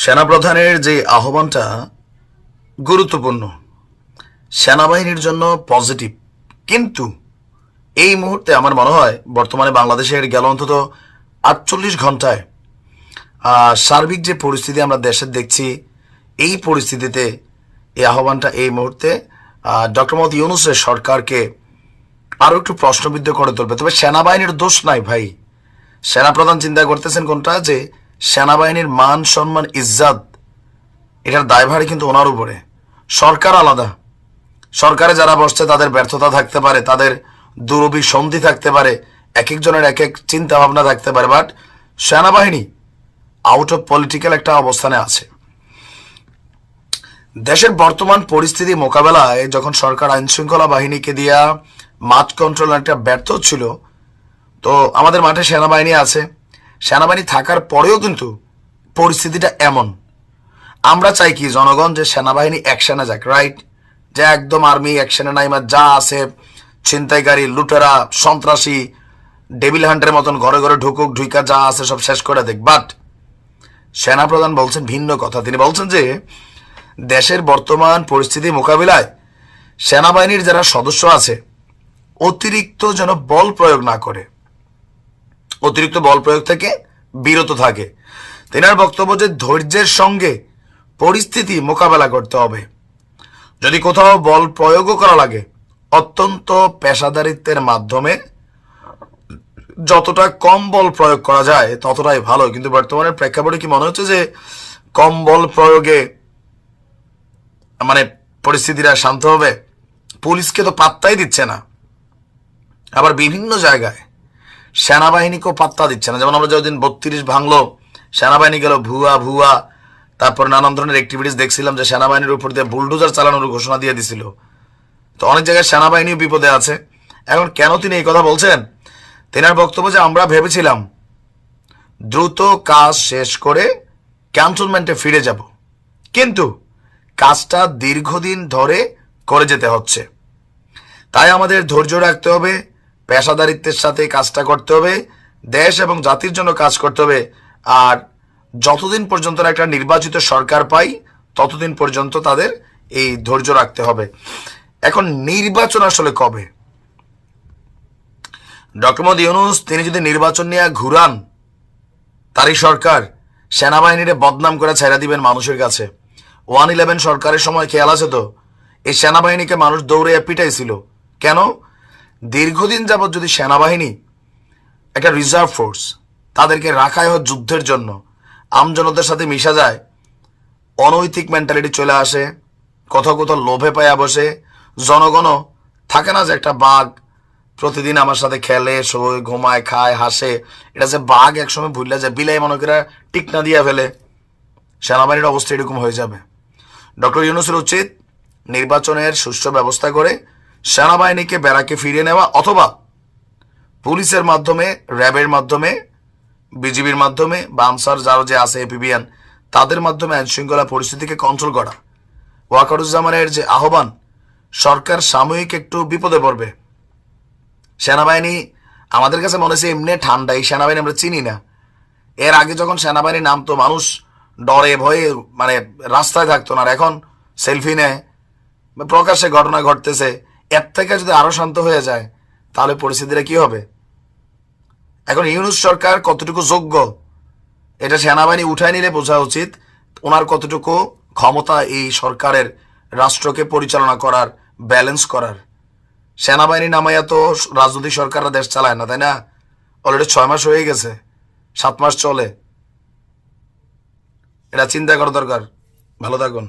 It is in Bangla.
সেনাপ্রধানের যে আহ্বানটা গুরুত্বপূর্ণ, সেনাবাহিনীর জন্য পজিটিভ। কিন্তু এই মুহূর্তে আমার মনে হয় বর্তমানে বাংলাদেশের গেল অন্তত 48 ঘন্টায় সার্বিক যে পরিস্থিতি আমরা দেশের দেখছি, এই পরিস্থিতিতে এই আহ্বানটা এই মুহূর্তে ডক্টর মোহাম্মদ ইউনূসের সরকারকে আরও একটু প্রশ্নবিদ্ধ করে তুলবে। তবে সেনাবাহিনীর দোষ নাই ভাই। সেনাপ্রধান চিন্তা করতেছেন কোনটা, যে সেনাবাহিনীর মান সম্মান ইজ্জত এটার দায়ভারই কিন্তু ওনার উপরে। সরকার আলাদা, সরকারে যারা বসছে তাদের ব্যর্থতা থাকতে পারে, তাদের দুরভিসন্ধি থাকতে পারে, এক একজনের এক এক চিন্তা ভাবনা থাকতে পারে, বাট সেনাবাহিনী আউট অফ পলিটিক্যাল একটা অবস্থানে আছে। দেশের বর্তমান পরিস্থিতি মোকাবেলায় যখন সরকার আইন শৃঙ্খলা বাহিনীকে দিয়া মাঠ কন্ট্রোল একটা ব্যর্থ ছিল, তো আমাদের মাঠে সেনাবাহিনী আছে। সেনাবাহিনী থাকার পরেও কিন্তু পরিস্থিতিটা এমন। আমরা চাই কি জনগণ যে সেনাবাহিনী অ্যাকশনে যাক, রাইট? যে একদম আর্মি অ্যাকশনে নাই, যা আছে ছিনতাইকারী, লুটেরা, সন্ত্রাসী, ডেভিল হান্টের মতন ঘরে ঘরে ঢুকুক, ঢুইকা যা আছে সব শেষ করে দেখ। বাট সেনাপ্রধান বলছেন ভিন্ন কথা। তিনি বলছেন যে দেশের বর্তমান পরিস্থিতি মোকাবিলায় সেনাবাহিনীর যারা সদস্য আছে অতিরিক্ত যেন বল প্রয়োগ না করে, অতিরিক্ত বল প্রয়োগ থেকে বিরত থাকে। তেনার বক্তব্য যে ধৈর্যের সঙ্গে পরিস্থিতি মোকাবেলা করতে হবে। যদি কোথাও বল প্রয়োগও করা লাগে, অত্যন্ত পেশাদারিত্বের মাধ্যমে যতটা কম বল প্রয়োগ করা যায় ততটাই ভালো। কিন্তু বর্তমানের প্রেক্ষাপটে কি মনে হচ্ছে যে কম বল প্রয়োগে পরিস্থিতিটা শান্ত হবে? পুলিশকে তো পাত্তাই দিচ্ছে না, আবার বিভিন্ন জায়গায় সেনাবাহিনীকেও পাত্তা দিচ্ছে না। যেমন আমরা যতদিন 32 ভাঙলো, সেনাবাহিনী গেল ভুয়া ভুয়া, তারপর নানান ধরনের অ্যাক্টিভিটিস দেখছিলাম যে সেনাবাহিনীর উপর দিয়ে বুলডোজার চালানোর ঘোষণা দিয়ে দিছিল। তো অনেক জায়গায় সেনাবাহিনীও বিপদে আছে। এখন কেন তিনি এই কথা বলছেন? তেনার বক্তব্য যে আমরা ভেবেছিলাম দ্রুত কাজ শেষ করে ক্যান্টনমেন্টে ফিরে যাব, কিন্তু কাজটা দীর্ঘদিন ধরে করে যেতে হচ্ছে। তাই আমাদের ধৈর্য রাখতে হবে, পেশাদারিত্বের সাথে কাজটা করতে হবে, দেশ এবং জাতির জন্য কাজ করতে হবে। আর যতদিন পর্যন্ত একটা নির্বাচিত সরকার পাই ততদিন পর্যন্ত তাদের এই ধৈর্য রাখতে হবে। এখন নির্বাচন আসলে কবে? ডক্টর মোহাম্মদ ইউনূস তিনি যদি নির্বাচন নিয়ে ঘুরান, তারই সরকার সেনাবাহিনীরে বদনাম করে ছেড়ে দিবেন মানুষের কাছে। 111 সরকারের সময় খেয়াল আছে তো, এই সেনাবাহিনীকে মানুষ দৌড়ে পিটাইছিল কেন? দীর্ঘদিন যাবৎ যদি সেনাবাহিনী একটা রিজার্ভ ফোর্স, তাদেরকে রাখায় হয় যুদ্ধের জন্য, আমজনতার সাথে মিশা যায়, অনৈতিক মেন্টালিটি চলে আসে, কোথাও কোথাও লোভে পায়া বসে। জনগণও থাকে না যে একটা বাঘ প্রতিদিন আমার সাথে খেলে, শোয়, ঘুমায়, খায়, হাসে, এটা যে বাঘ একসময় ভুললে যায়, বিলাই মনে করে টিকনা দিয়া ফেলে। সেনাবাহিনীর অবস্থা এরকম হয়ে যাবে। ডক্টর ইউনূসের উচিত নির্বাচনের সুষ্ঠু ব্যবস্থা করে সেনাবাহিনীকে ব্যারাকে ফিরিয়ে নেওয়া, অথবা পুলিশের মাধ্যমে, র্যাবের মাধ্যমে, বিজিবির মাধ্যমে বা আনসার যারা যে আছে এপিবিএন, তাদের মাধ্যমে আইন শৃঙ্খলা পরিস্থিতিকে কন্ট্রোল করা। ওয়াকারুজ্জামানের যে আহ্বান, সরকার সাময়িক একটু বিপদে পড়বে। সেনাবাহিনী আমাদের কাছে মনে হচ্ছে এমনি ঠান্ডা, এই সেনাবাহিনী আমরা চিনি না। এর আগে যখন সেনাবাহিনী নামতো মানুষ ডরে ভয়ে রাস্তায় থাকতো না, আর এখন সেলফি নেয়, প্রকাশ্যে ঘটনা ঘটতেছে। এর থেকে যদি আরো শান্ত হয়ে যায় তাহলে পরিস্থিতিটা কি হবে? এখন ইউনূস সরকার কতটুকু যোগ্য এটা সেনাবাহিনী উঠায় নিলে বোঝা উচিত ওনার কতটুকু ক্ষমতা এই সরকারের রাষ্ট্রকে পরিচালনা করার, ব্যালেন্স করার। সেনাবাহিনী নামাইয়া তো রাজনৈতিক সরকাররা দেশ চালায় না, তাই না? অলরেডি 6 মাস হয়ে গেছে, 7 মাস চলে। এটা চিন্তা করা দরকার। ভালো থাকুন।